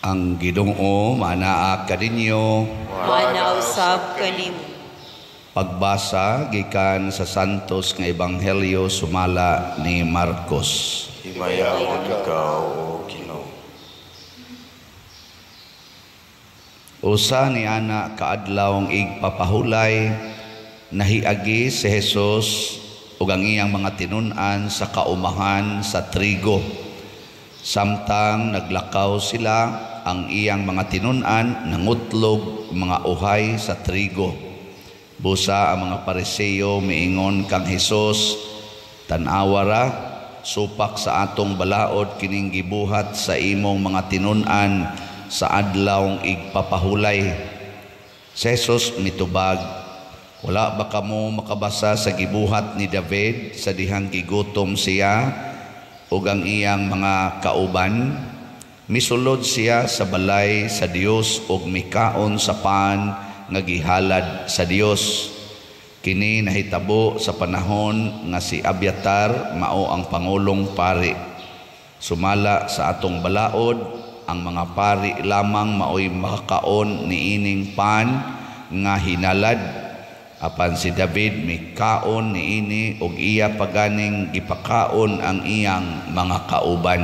Ang Ginoo manaa kaninyo. Manausab kanimo. Pagbasa gikan sa santos nga ebanghelyo sumala ni Marcos. Himayaw ikaw, O Ginoo. Usa ni ana kaadlawng igpapahulay nahiagi si Jesus ug ang iyang mga tinun-an sa kaumahan sa trigo. Samtang naglakaw sila, ang iyang mga tinun-an nangutlog mga uhay sa trigo. Busa ang mga Pariseo miingon kang Hesus, tan-awara supak sa atong balaod kining gibuhat sa imong mga tinun-an sa adlawng igpapahulay. Si Jesus mitubag, wala ba kamo makabasa sa gibuhat ni David sa dihang gigutom siya ug ang iyang mga kauban? Misulod siya sa balay sa Dios ug mikaon sa pan nga gihalad sa Dios. Kini nahitabo sa panahon nga si Abiatar mao ang pangulong pari. Sumala sa atong balaod, ang mga pari lamang maoy makakaon niining pan nga hinalad. Apan si David mikaon niini ug iya paganing gipakaon ang iyang mga kauban.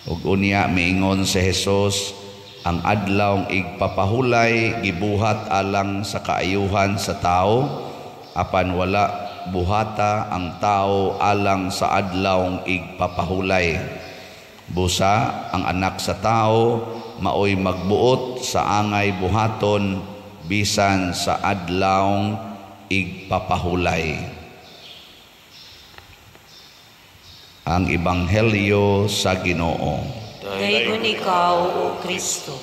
Ug unya miingon si Jesus, ang adlawng igpapahulay gibuhat alang sa kaayuhan sa tao, apan wala buhata ang tao alang sa adlawng igpapahulay. Busa ang anak sa tao maoy magbuot sa angay buhaton bisan sa adlawng igpapahulay. Ang Ebanghelyo sa Ginoo. Dayon ikaw, O Kristo.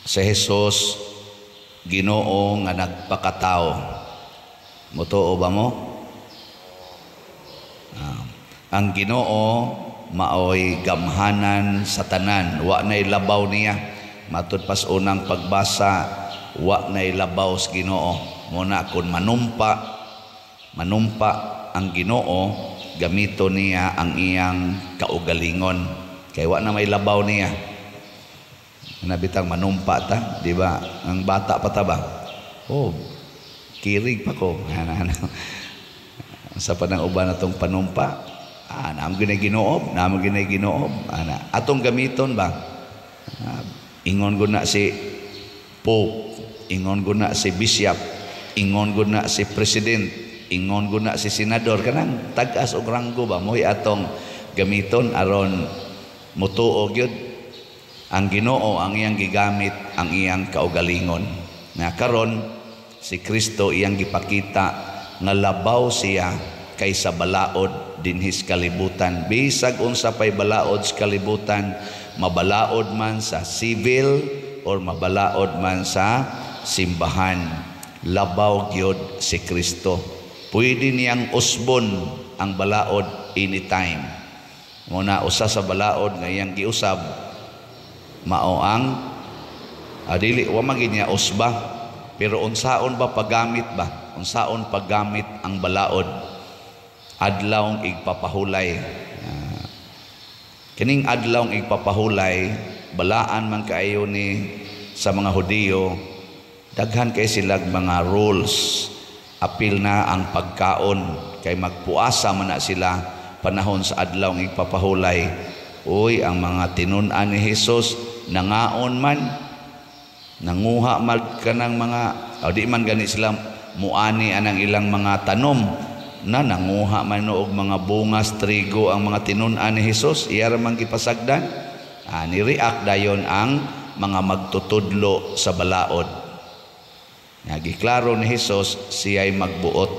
Si Jesus, Ginoo nga nagpakatao. Motoo ba mo? Ang Ginoo maoy gamhanan sa tanan, wa nay labaw niya. Matud pas unang pagbasa, wa nay labaw sa Ginoo. Muna kun manumpa ang Ginoo, gamito niya ang iyang kaugalingon. Kay wa na may labaw niya. Nabitang manumpa ta, di ba? Ang bata pa ta ba? Oh, kirig pa ko. Sa panang uban atong panumpa, naam ginoob, atong gamiton ba? Ingon ko na si Pope, ingon ko na si Bishop, ingon ko na si President, ingon ko na si Senador, kanang tagas og ranggo ba mo'y atong gamiton aron mutuog yun. Ang Ginoo ang iyang gigamit ang iyang kaugalingon. Nga karon si Kristo iyang gipakita nga labaw siya kaysa balaod dinhis kalibutan. Bisag unsa pay balaod sa kalibutan, mabalaod man sa civil or mabalaod man sa simbahan, labaw gyud si Kristo. Pwede niyang usbon ang balaod anytime. Muna usa sa balaod nga iyang giusab mao ang dili wa magin niya usba, pero unsaon ba paggamit ba? Unsaon paggamit ang balaod? Adlawng igpapahulay. Kining adlawng igpapahulay, balaan man kaayo ni sa mga Hudiyo, daghan kay silag mga rules. Apil na ang pagkaon, kay magpuasa man na sila panahon sa adlawng igpapahulay. Uy, ang mga tinun-an ni Jesus nangaon man, nanguha man kanang mga di man gani sila muani anang ilang mga tanom na nanguha man og mga bungas trigo ang mga tinun-an ni Jesus, iya ra man gipasagdan. Ni-react dayon ang mga magtutudlo sa balaod. Nagiklaro ni Jesus siya'y magbuot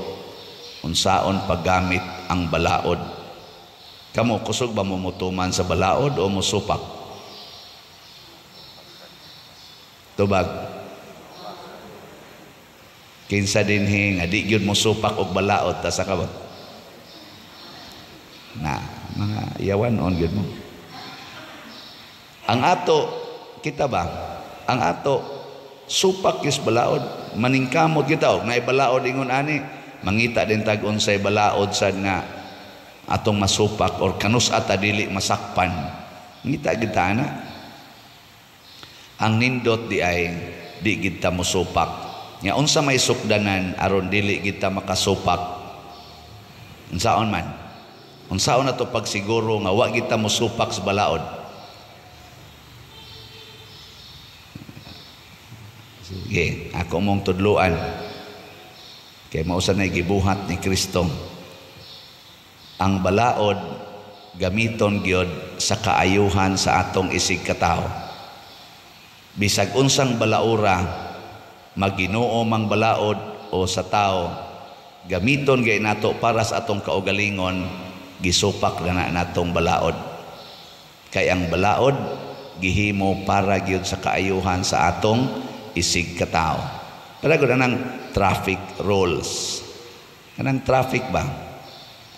unsaon paggamit ang balaod. Kamo kusog ba mo mutuman sa balaod o musupak? Tubag. Kinsa dinhi nga di gyud mo supak og balaod ta sa kabot. Na mga iyawan on gyud mo. Ang ato kita ba? Ang ato supak is balaod, maningkamot kita og naay balaod ingon ani mangita din tag unsay balaod sad nga atong masupak or kanus ata dili masakpan. Ngita gid ta na. Ang nindot di ay di gid ta mosupak. Nya unsa may sukdanan aron dili gid ta makasupak? Unsaon man? Unsaon ato pagsiguro nga wa gid ta mosupak sa balaod? Sige, ako mong tudluan. Kay mausa na gibuhat ni Kristo. Ang balaod gamiton gyud sa kaayuhan sa atong isig katao. Bisag unsang balaura, Maginoo mang balaod o sa tao, gamiton gay nato para sa atong kaugalingon, gisupak na natong balaod. Kay ang balaod gihimo para gyud sa kaayuhan sa atong isig katao. Para gud nang traffic rules. Kanang traffic ba?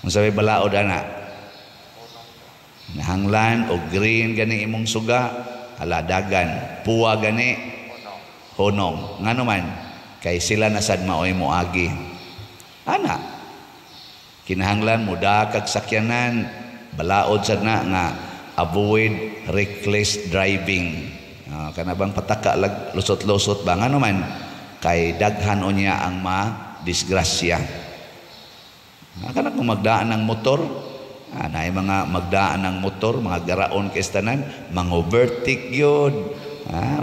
Kung sabi balaod ana, nahanglan o green gani imong suga, aladagan, puwa gani, honong. Ngano man, kay sila nasad maoy moagi. Ana, kinahanglan muda kag sakyanan, balaod sad na nga avoid reckless driving. Kanabang pataka lag lusot-lusot ba ngano man, kay daghan unya ang ma-disgrasya. Kana kung magdaan ng motor, naay mga magdaan ng motor, mga garaon kay tanan, mang-overtake yun.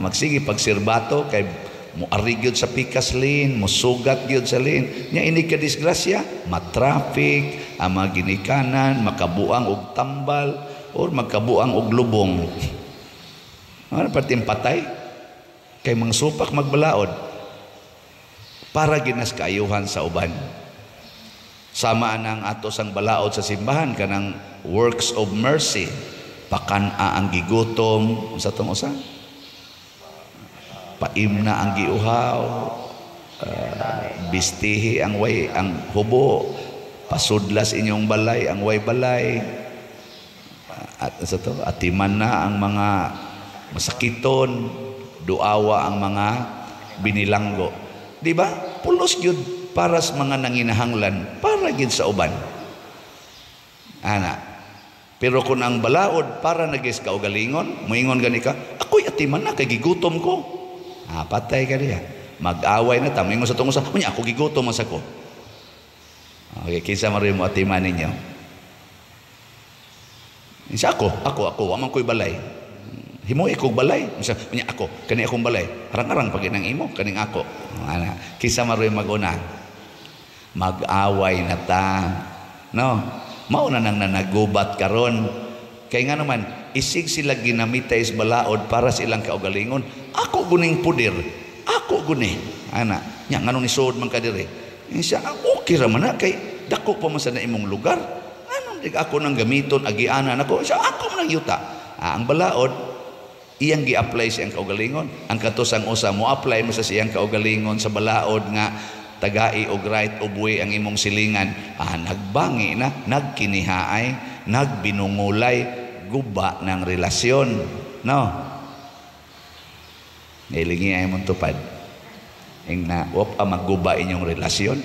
Magsige pagsirbato kay muari gyud sa pikas lane, musugat gyud sa lane. Nya ini ka disgrasya, matraffic, ama ginikanan, makabuang og tambal or magkabuang og lubong. Ano pating patay kay mangsupak magbalaod para ginas kaayuhan sa uban. Sama nang ato sang balaod sa simbahan kanang works of mercy, pakan-a ang gigutom sa tong usa, paimna ang giuhaw, bistihi ang way ang hubo, pasudlas inyong balay ang way balay, at sa to atiman na ang mga masakiton, duawa ang mga binilanggo. Di ba? Pulos gyud para sa mga nanginahanglan, para gid sa uban. Ana. Pero kung ang balaod para nagis kaugalingon, moingon gani ka, ako'y atiman na kay gigutom ko. Patay ka diya. Mag-away na ta, moingon sa tungo sa, unya ako gigutom mas ako. Okay, kinsa man rin mo atiman ninyo. Isa ako, wa man ko'y balay. Himo ikog balay. Misa, unya ako, kani akong balay. Arang-arang pag inang imo, kaning ako. Ana, kinsa man rin mag-una. Mag-away na ta, no? Mao na nang nanagubat karon. Kay nga naman isig sila ginamitay sa balaod para sa ilang kaugalingon. Ako guning pudir, ako guni ana nya nganong isuod man ka diri. Siya okay ra man na kay dako pa man sa imong lugar. Anong dig ako nang gamiton agianan ako. Siya ako man yuta. Ang balaod iyang gi-apply sa iyang kaugalingon. Ang katusang usa mo apply mo sa iyang kaugalingon sa balaod nga tagai og right o buhi ang imong silingan. Nagbangi na, nagkinihaay, nagbinungulay, guba ng relasyon. No? Nilingi ay mong tupad. Ing na, magguba inyong relasyon.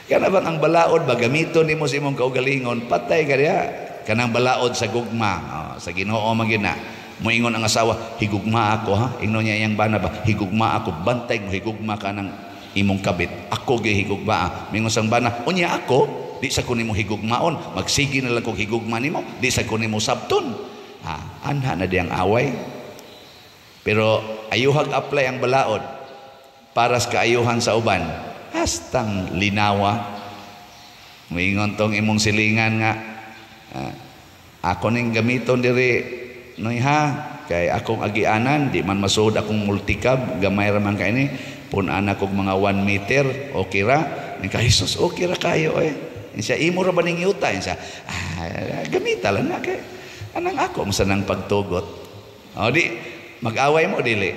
Kana bang ang balaod, bagamiton ni mo sa imong kaugalingon, patay ka diya. Kanang balaod sa gugma, sa Ginoo magina. Moingon ang asawa, higugma ako ha. Ingno niya iyang bana ba, higugma ako, bantay mo, higugma ka ng imong kabit. Ako gay higugma. Mingon sang bana, unya ako, di sa kunin mo higugmaon, magsigi na lang kong higugma nimo, di sa kunin mo sabton. Anha na diyang away. Pero ayuhag apply ang balaod para sa kaayuhan sa uban. Hastang linawa. Moingon tong imong silingan nga, ako ning gamiton diri noy ha, kay akong agianan, di man masud akong multicab, gamay ra man kay ni, pun-ana kog mga 1 meter, okay ra, kay Jesus, okay ra kayo Siya, imo ra ba ning yuta? Siya, gamita lang na kay, anang ako, masanang pagtugot. Di, mag-away mo, dili.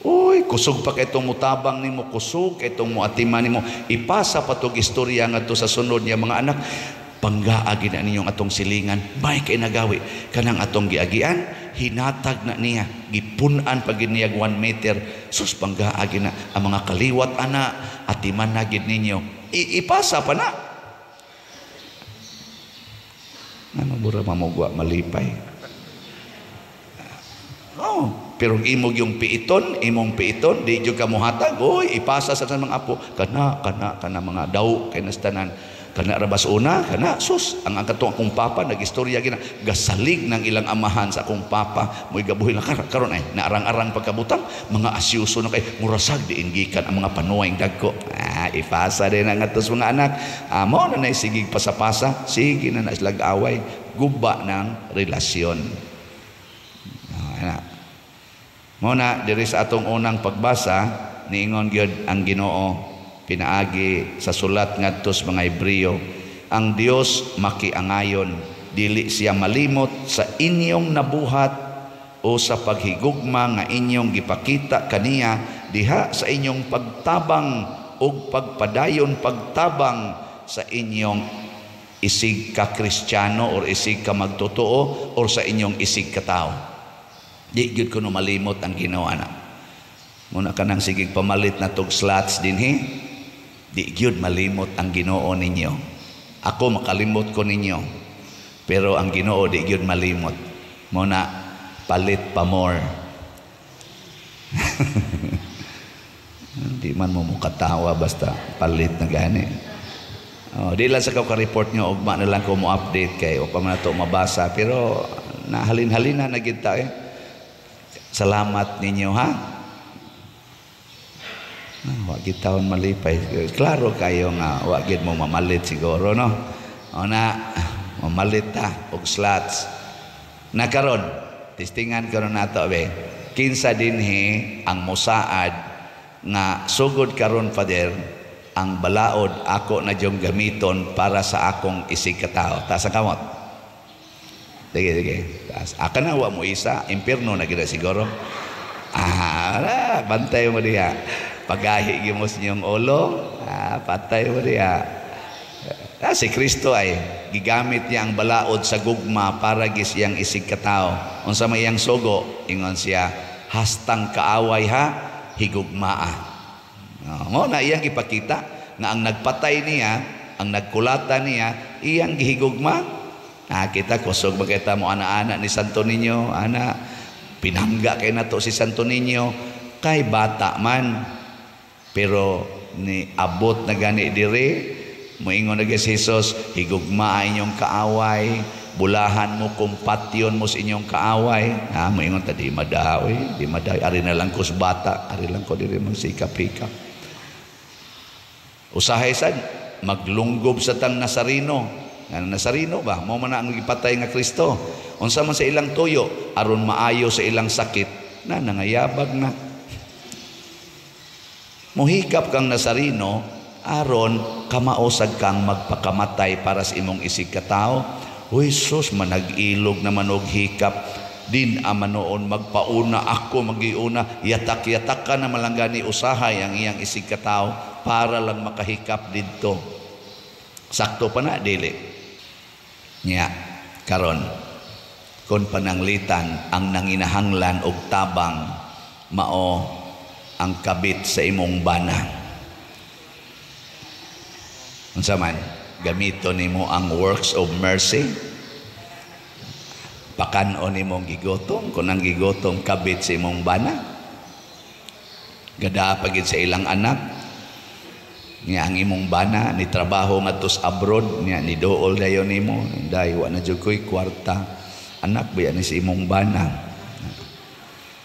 Uy, kusog pa kay itong mutabang ni mo, kusog kay itong muatiman ni mo, ipasa pa itong istorya nga to sa sunod niya mga anak. panggaagi na ninyong atong silingan, may kay nagawi kanang atong giagian, hinatag na niya, gipunan pag giniyag 1 meter, sus panggaagi na ang mga kaliwat ana, atiman na gid ninyo, ipasa pa na. Ano bura mamugwa malipay? Oh, pero imong yung imong piiton, di jud ka mohatag, oy, ipasa sa mga apo, kana mga daw kay nastanan, kana rabas una, kana sus, ang katong akong papa nagistorya gina, gasalig ng ilang amahan sa akong papa, mo'y gabuhi lang karon ay naarang-arang pagkabutang, mga asyuso na kay murasag diinggikan ang mga panuwing dagko. Ipasa din ang atos mga anak. Mao na nay sigig pasapasa, sige na sila away, guba ng relasyon. Mao na diri sa atong unang pagbasa, niingon gyud ang Ginoo pinaagi sa sulat ngadto sa mga Hebreo, ang Dios makiangayon, dili siya malimot sa inyong nabuhat o sa paghigugma nga inyong gipakita kaniya diha sa inyong pagtabang o pagpadayon pagtabang sa inyong isig ka Kristiyano or isig ka magtotoo or sa inyong isig ka tao. Di gyud kuno malimot ang Ginoo ana. Muna ka nang sigig pamalit na tog slots dinhi. Di gyud malimot ang Ginoo ninyo. Ako makalimot ko ninyo. Pero ang Ginoo di gyud malimot. Muna palit pa more. Di man mo mukatawa basta palit na gani. Di lang sa ka-report nyo, ugma na lang ko mo update kayo, pa man na ito mabasa, pero nahalin-halina na kita Salamat ninyo ha. Wag gitawon malipay. Klaro kayo nga wag gid mo mamalit siguro no. O na mamalit ta og slots. Na karon testingan karon nato be. Kinsa dinhi ang mosaad nga sugod karon Father ang balaod ako na jong gamiton para sa akong isig katao. Ta sa kamot. Sige. Akan na wa mo isa, impierno na gina siguro. Bantay mo diha. Pagahi gimos niyong ulo, patay mo diha. Si Kristo ay gigamit niya ang balaod sa gugma para gisiyang isig katao. Unsa may iyang sugo, ingon siya, hastang kaaway ha, higugmaa. Mo na iyang ipakita nga ang nagpatay niya, ang nagkulata niya, iyang gihigugma. Kita kusog magkita mo ana-ana ni Santo Niño, ana pinangga kay nato si Santo Niño kay bata man, pero ni abot na gani diri moingon na si Jesus, higugma inyong kaaway, bulahan mo kumpatyon mo sa inyong kaaway. Moingon ta di madawi, ari na lang ko sa bata, ari lang ko diri magsikap-hikap. Usahay sad maglunggob sa tang Nazareno. Nazareno ba? Mao man ang gipatay nga Kristo. Unsa man sa ilang tuyo aron maayo sa ilang sakit na nangayabag na. Muhikap kang Nazareno aron kamaosag kang magpakamatay para sa imong isig katao. Uy sus, manag-ilog naman og hikap din amanoon magpauna ako magiuna yatak-yatak ka na malanggani usahay ang iyang isig katao para lang makahikap didto. Sakto pa na dili. Nya karon kon pananglitan ang nanginahanglan og tabang mao ang kabit sa imong bana. Unsa man gamiton nimo ang works of mercy, pakanon nimo gigotom kun ang gigotom kabit sa imong bana, gada pagid sa ilang anak. Nga ang imong bana ni trabaho ngadto sa abroad, nga ni dool dayon nimo, dai wa na jud koy kwarta, anak ba ni sa imong bana,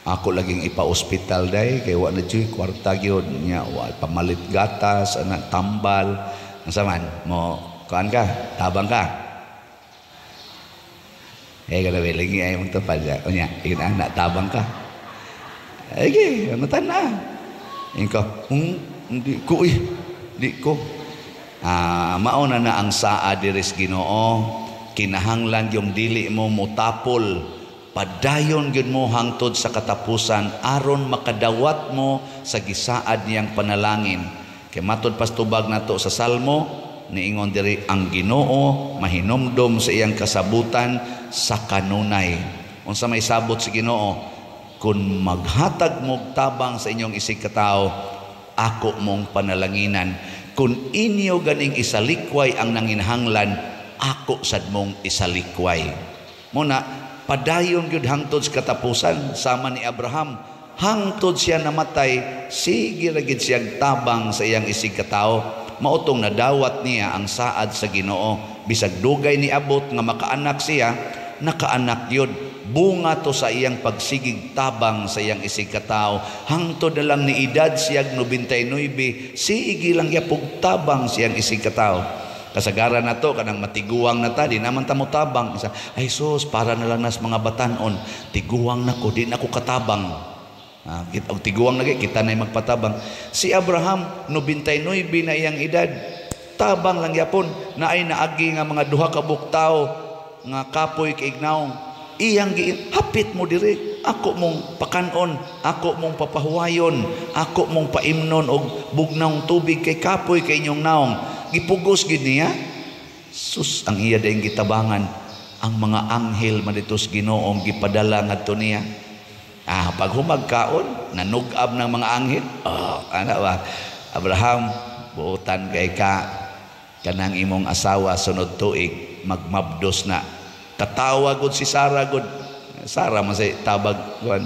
ako laging ipa-ospital day kay wa na jud kwarta gyud, nya wa pamalit gatas, anak tambal. Unsa man mo kuan ka, tabang ka, kada lagi ay mong tapad nya ina anak tabang ka, okay matan na inko di ko mauna na ang saa diris Ginoo, kinahanglan yung dili mo mutapol, padayon gyud mo hangtod sa katapusan aron makadawat mo sa gisaad niyang panalangin. Kay matud pastubag nato sa Salmo niingon diri ang Ginoo mahinumdom sa iyang kasabutan sa kanunay. Unsa may sabot si Ginoo? Kung maghatag mo tabang sa inyong isig katao, ako mong panalanginan. Kung inyo ganing isalikway ang nanginhanglan, ako sad mong isalikway. Muna, padayon gyud hangtod sa katapusan sama ni Abraham. Hangtod siya namatay, sige ra gid siya tabang sa iyang isig katao. Mautong nadawat niya ang saad sa Ginoo. Bisag dugay ni abot nga makaanak siya, nakaanak yun. Bunga to sa iyang pagsigig tabang sa iyang isig katao. Hangtod na lang ni edad siyag 99, sige lang yapog tabang siyang isig katao. Kasagaran na to, kanang matiguang na ta, di naman ta mo tabang. Isa, ay sus, para na lang nas mga batanon, tiguang na ko, di na ko katabang. Og tiguang lagi, kita na magpatabang. Si Abraham, 99 na iyang edad, tabang lang yapon, na ay naagi nga mga duha ka buktaw, nga kapoy kaignaw. Iyang giin, hapit mo diri, ako mong pakanon, ako mong papahuwayon, ako mong paimnon og bugnawng tubig kay kapoy kay inyong naong. Gipugos gid niya. Sus, ang iya daing gitabangan, ang mga anghel maditos Ginoong gipadala ngadto niya. Pag humagkaon, nanugab ng mga anghel. Ano ba? Abraham, buutan kay ka, kanang imong asawa sunod tuig, magmabdos na. Katawa gud si Sarah gud. Sarah man say tabag kuan.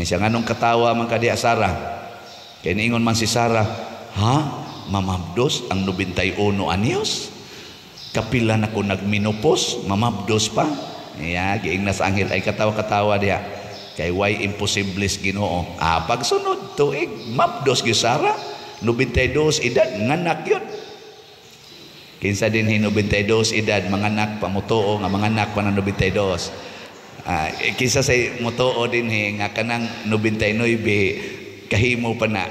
Siya nganong katawa man kadi Sarah. Kay niingon man si Sarah, ha? Mamabdos ang 91 anyos? Kapila na ko nagminopos, mamabdos pa? Giing nas anghel ay katawa-katawa diha. Kay why imposibles Ginoo. Pagsunod tuig, mabdos gyud Sarah, 92 edad, nganak yun. Kinsa din 92 edad, manganak pa mutuo nga manganak pa ng 92. Kinsa say mutuo din nga kanang 99 kahimo pa na.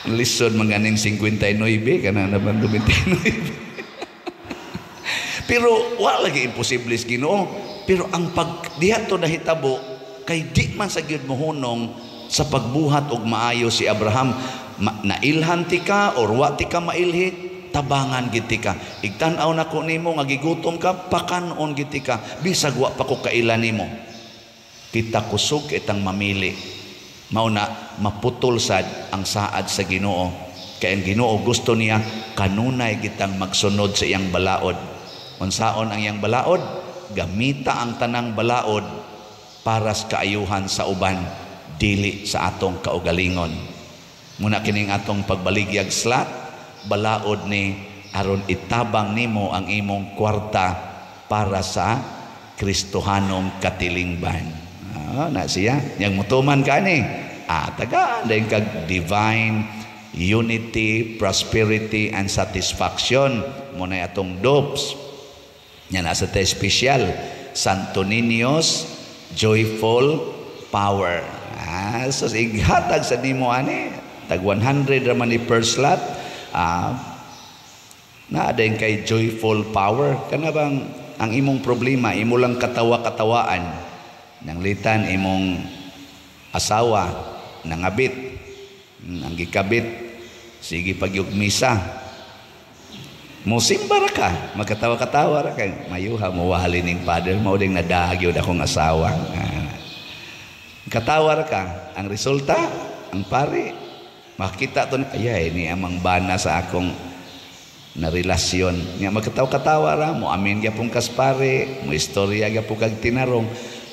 Lison manganing 59 kanang naman 99. Pero wala lagi imposibles Ginoo. Pero ang diha to nahitabo kay di man sa gyud mohunong sa pagbuhat og maayo si Abraham. Nailhan ti ka or wa ti ka mailhi, tabangan gid ti ka. Igtan-aw nako nimo nga gigutom ka, pakanon gid ti ka. Bisag wa pa ko kailan nimo. Kita kusog itang mamili. Mao na maputol sad ang saad sa Ginoo. Kay ang Ginoo gusto niya kanunay kitang magsunod sa iyang balaod. Unsaon ang iyang balaod? Gamita ang tanang balaod para sa kaayuhan sa uban, dili sa atong kaugalingon. Muna kining atong pagbaligyag slat, balaod ni aron itabang nimo ang imong kwarta para sa Kristohanong katilingban. Na siya, yang mutuman ka ni, tagaan dahil kag divine unity, prosperity, and satisfaction. Muna atong dopes. Yan nasa tayo special, Santo Niños Joyful Power. So ighatag sa nimo ani, tag 100 raman ni per slot. Na din kay Joyful Power. Kana bang ang imong problema, imo lang katawa-katawaan. Nang litan imong asawa nangabit, ang gikabit, sige pagyugmisa. Musimba ra ka, magkatawa-katawa ra kay mayuha mo wali ning father mao ding nadagyo akong asawa. Katawa ra ka, ang resulta ang pari makita to ayay ni amang bana sa akong na relasyon. Nga magkatawa-katawa ra mo amin gyapon kas pare, mo istorya gyapon kag tinarong,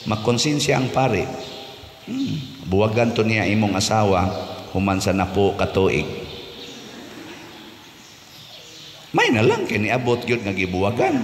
makonsensya ang pare. Buwagan to niya imong asawa human sa napo ka tuig. May na lang kini abot gyud nga gibuwagan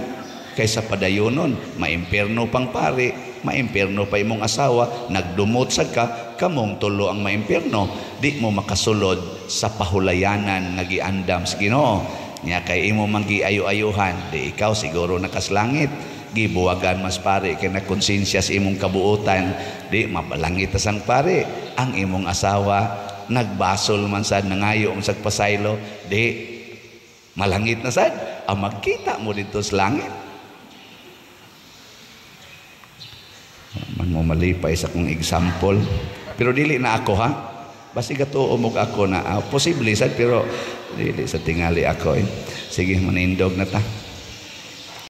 kaysa padayonon, maimperno pang pare, maimperno pa imong asawa, nagdumot sad ka, kamong tulo ang maimperno, di mo makasulod sa pahulayanan nga giandam sa Ginoo. Nya kay imo manggiayo-ayuhan, di ikaw siguro nakaslangit, gibuwagan mas pare kay nakonsensya sa imong kabuutan, di mabalangit sang pare. Ang imong asawa nagbasol man sad nangayo sa pasaylo, di malangit na sad, ang magkita mo dito sa langit. Man mo malipay sa kong example. Pero dili na ako ha. Basi gato umog ako na posible sad, pero Dili sa tingali ako eh. Sige, manindog na ta.